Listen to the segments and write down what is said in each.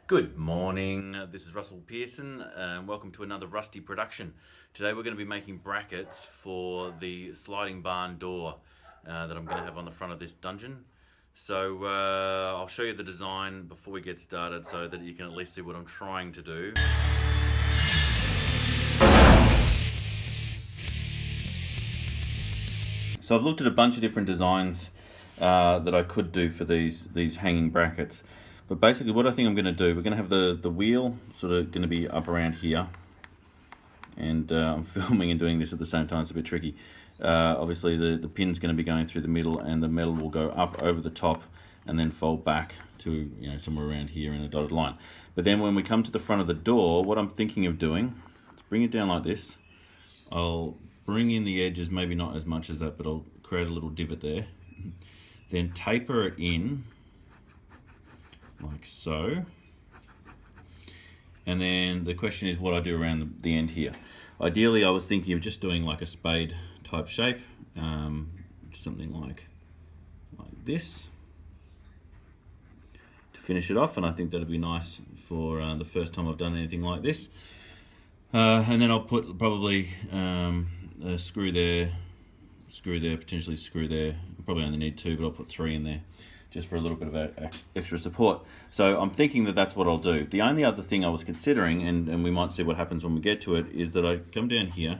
Good morning, this is Russell Pearson and welcome to another Rusty production. Today we're going to be making brackets for the sliding barn door that I'm going to have on the front of this dungeon. So I'll show you the design before we get started so that you can at least see what I'm trying to do. So I've looked at a bunch of different designs that I could do for these hanging brackets. But basically what I think I'm going to do, we're going to have the wheel sort of going to be up around here. And I'm filming and doing this at the same time, it's a bit tricky. Obviously the pin's going to be going through the middle and the metal will go up over the top and then fold back to somewhere around here in a dotted line. But then when we come to the front of the door, what I'm thinking of doing is bring it down like this. I'll bring in the edges, maybe not as much as that, but I'll create a little divot there. Then taper it in like so, and then the question is what I do around the end here. Ideally I was thinking of just doing like a spade type shape, something like this to finish it off, and I think that'd be nice for the first time I've done anything like this. And then I'll put probably a screw there, potentially screw there. I probably only need 2, but I'll put 3 in there just for a little bit of extra support. So I'm thinking that that's what I'll do. The only other thing I was considering, and we might see what happens when we get to it, is that I come down here,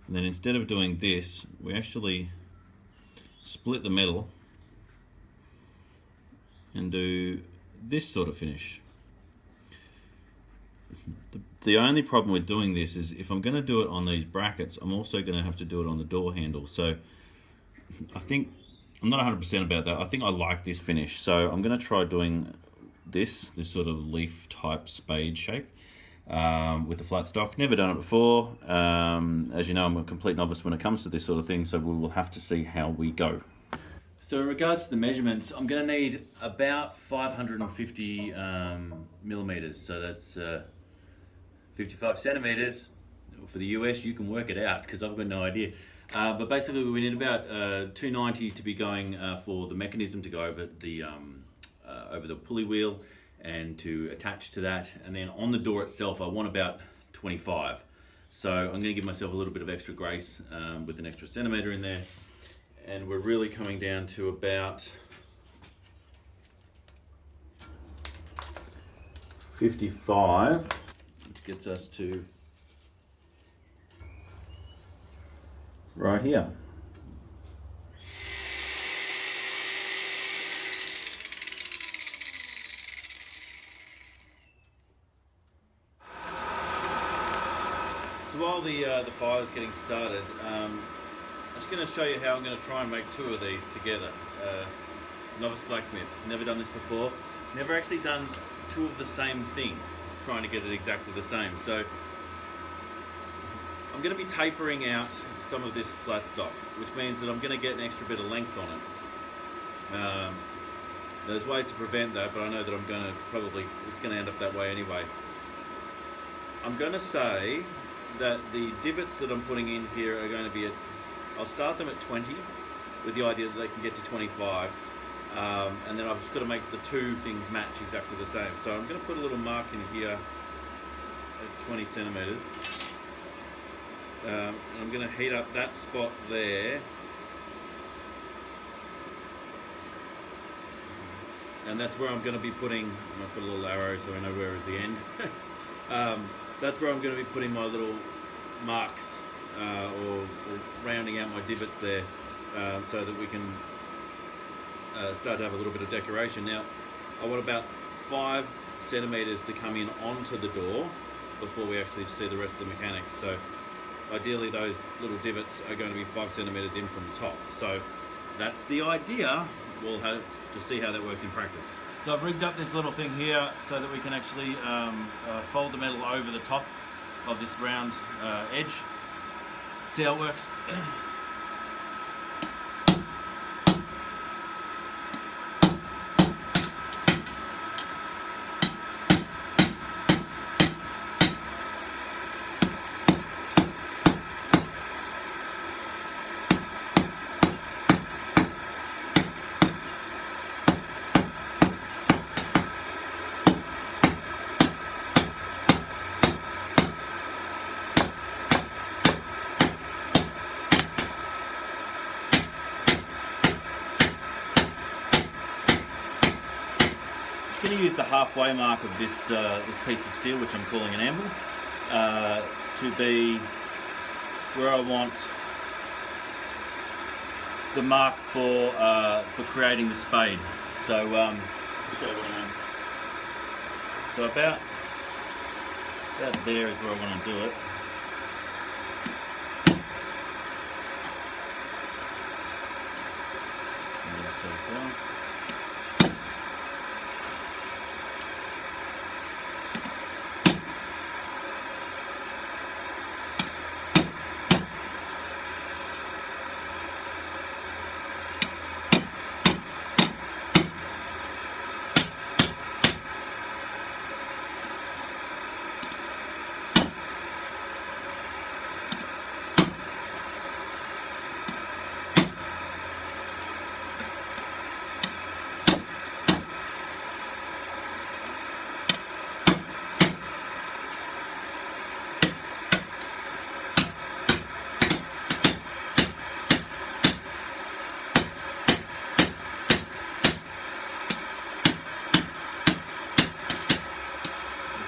and then instead of doing this, we actually split the metal and do this sort of finish. The only problem with doing this is if I'm going to do it on these brackets, I'm also going to have to do it on the door handle. So I think I'm not 100% about that. I think I like this finish, so I'm going to try doing this sort of leaf type spade shape with the flat stock. Never done it before. As you know, I'm a complete novice when it comes to this sort of thing, so we will have to see how we go. So in regards to the measurements, I'm going to need about 550 millimeters, so that's 55 centimeters. For the US, you can work it out because I've got no idea. But basically we need about 290 to be going for the mechanism to go over the pulley wheel and to attach to that, and then on the door itself I want about 25. So I'm going to give myself a little bit of extra grace with an extra centimeter in there, and we're really coming down to about 55, which gets us to right here. So while the fire's getting started, I'm just going to show you how I'm going to try and make 2 of these together. Novice blacksmith, never done this before, never actually done 2 of the same thing, trying to get it exactly the same. So I'm going to be tapering out some of this flat stock, which means that I'm going to get an extra bit of length on it. There's ways to prevent that, but I know that it's going to end up that way anyway. I'm going to say that the divots that I'm putting in here are going to be I'll start them at 20 with the idea that they can get to 25, and then I've just got to make the 2 things match exactly the same. So I'm going to put a little mark in here at 20 centimeters. I'm going to heat up that spot there, and that's where I'm going to be putting, I'm going to put a little arrow so I know where is the end. That's where I'm going to be putting my little marks or rounding out my divots there, so that we can start to have a little bit of decoration. Now I want about 5 centimeters to come in onto the door before we actually see the rest of the mechanics. So ideally those little divots are going to be 5 centimeters in from the top. So that's the idea. We'll have to see how that works in practice. So I've rigged up this little thing here so that we can actually fold the metal over the top of this round edge. See how it works. use the halfway mark of this this piece of steel, which I'm calling an anvil, to be where I want the mark for creating the spade. So so about there is where I want to do it.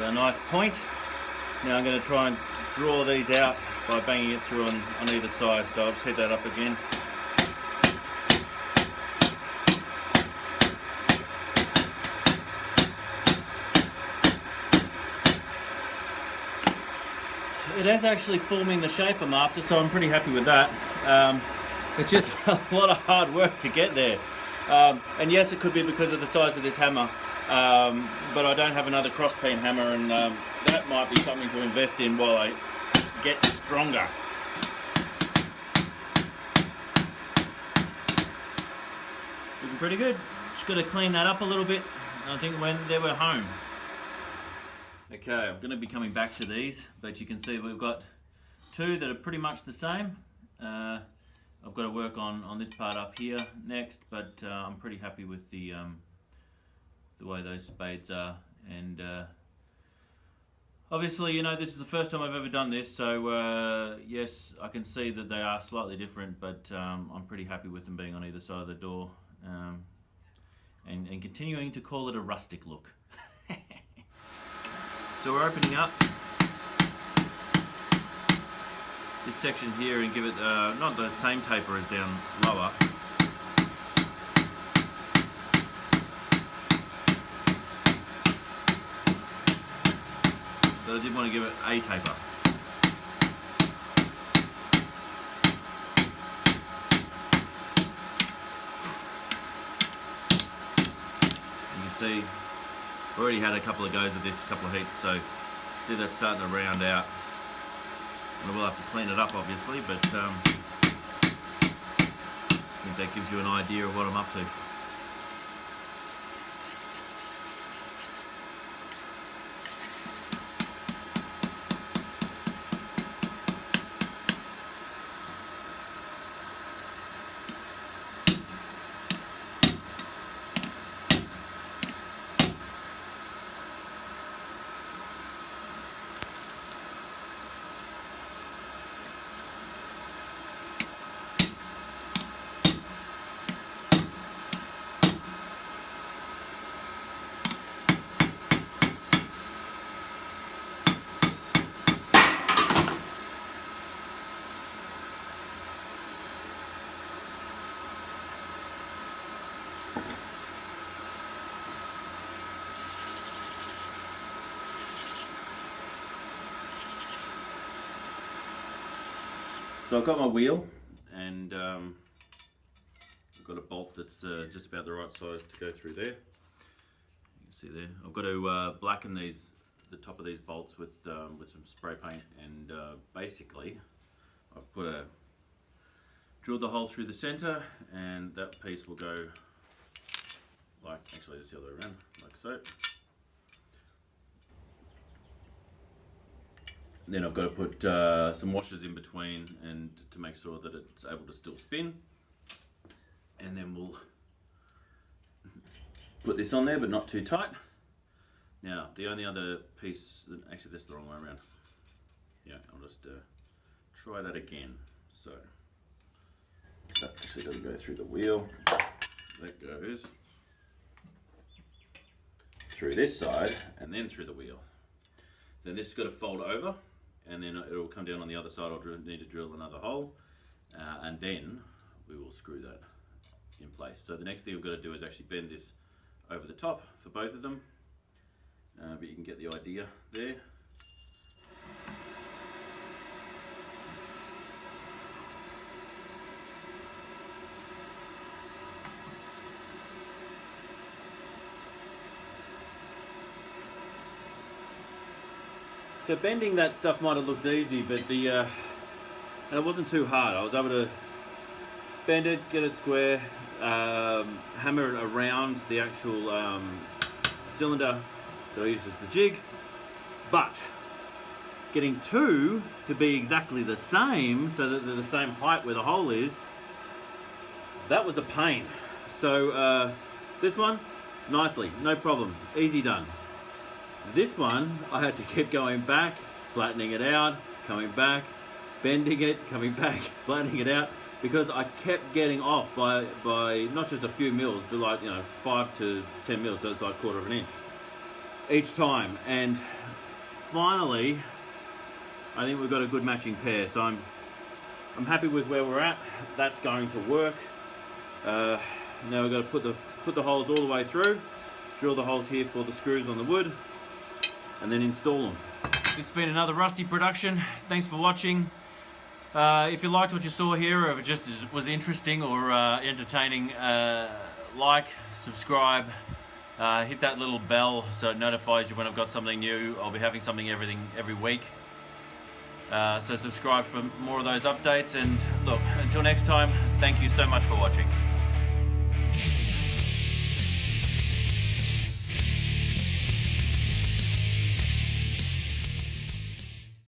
A nice point. Now I'm going to try and draw these out by banging it through on either side, so I'll just heat that up again. It is actually forming the shape I'm after, so I'm pretty happy with that. It's just a lot of hard work to get there. And yes, it could be because of the size of this hammer. But I don't have another cross-peen hammer, and that might be something to invest in while I get stronger. Looking pretty good. Just got to clean that up a little bit. I think when they were home. Okay, I'm going to be coming back to these, but you can see we've got two that are pretty much the same. I've got to work on this part up here next, but I'm pretty happy with the way those spades are, and obviously, you know, this is the first time I've ever done this, so yes, I can see that they are slightly different, but I'm pretty happy with them being on either side of the door, and continuing to call it a rustic look. So we're opening up this section here and give it not the same taper as down lower. But I did want to give it a taper. You can see I've already had a couple of goes of this, a couple of heats, so see that's starting to round out. And I will have to clean it up obviously, but I think that gives you an idea of what I'm up to. So I've got my wheel, and I've got a bolt that's just about the right size to go through there. You can see there. I've got to blacken the top of these bolts with some spray paint, and basically I've drilled the hole through the center, and that piece will go like, actually it's the other way around, like so. Then I've got to put some washers in between, and to make sure that it's able to still spin. And then we'll put this on there, but not too tight. Now, the only other piece, actually that's the wrong way around. Yeah, I'll just try that again. So, that actually doesn't go through the wheel. That goes through this side and then through the wheel. Then this has got to fold over, and then it'll come down on the other side. I'll need to drill another hole, and then we will screw that in place. So the next thing we've got to do is actually bend this over the top for both of them, but you can get the idea there. So bending that stuff might have looked easy, but and it wasn't too hard. I was able to bend it, get it square, hammer it around the actual cylinder that I use as the jig. But getting two to be exactly the same, so that they're the same height where the hole is, that was a pain. So this one, nicely, no problem, easy done. This one, I had to keep going back, flattening it out, coming back, bending it, coming back, flattening it out, because I kept getting off by not just a few mils, but like, 5 to 10 mils, so it's like 1/4 of an inch each time. And finally, I think we've got a good matching pair. So I'm happy with where we're at. That's going to work. Now we've got to put the holes all the way through, drill the holes here for the screws on the wood, and then install them. This has been another Rusty production. Thanks for watching. If you liked what you saw here, or if it just was interesting or entertaining, like, subscribe, hit that little bell so it notifies you when I've got something new. I'll be having something every week. So subscribe for more of those updates, and look, until next time, thank you so much for watching.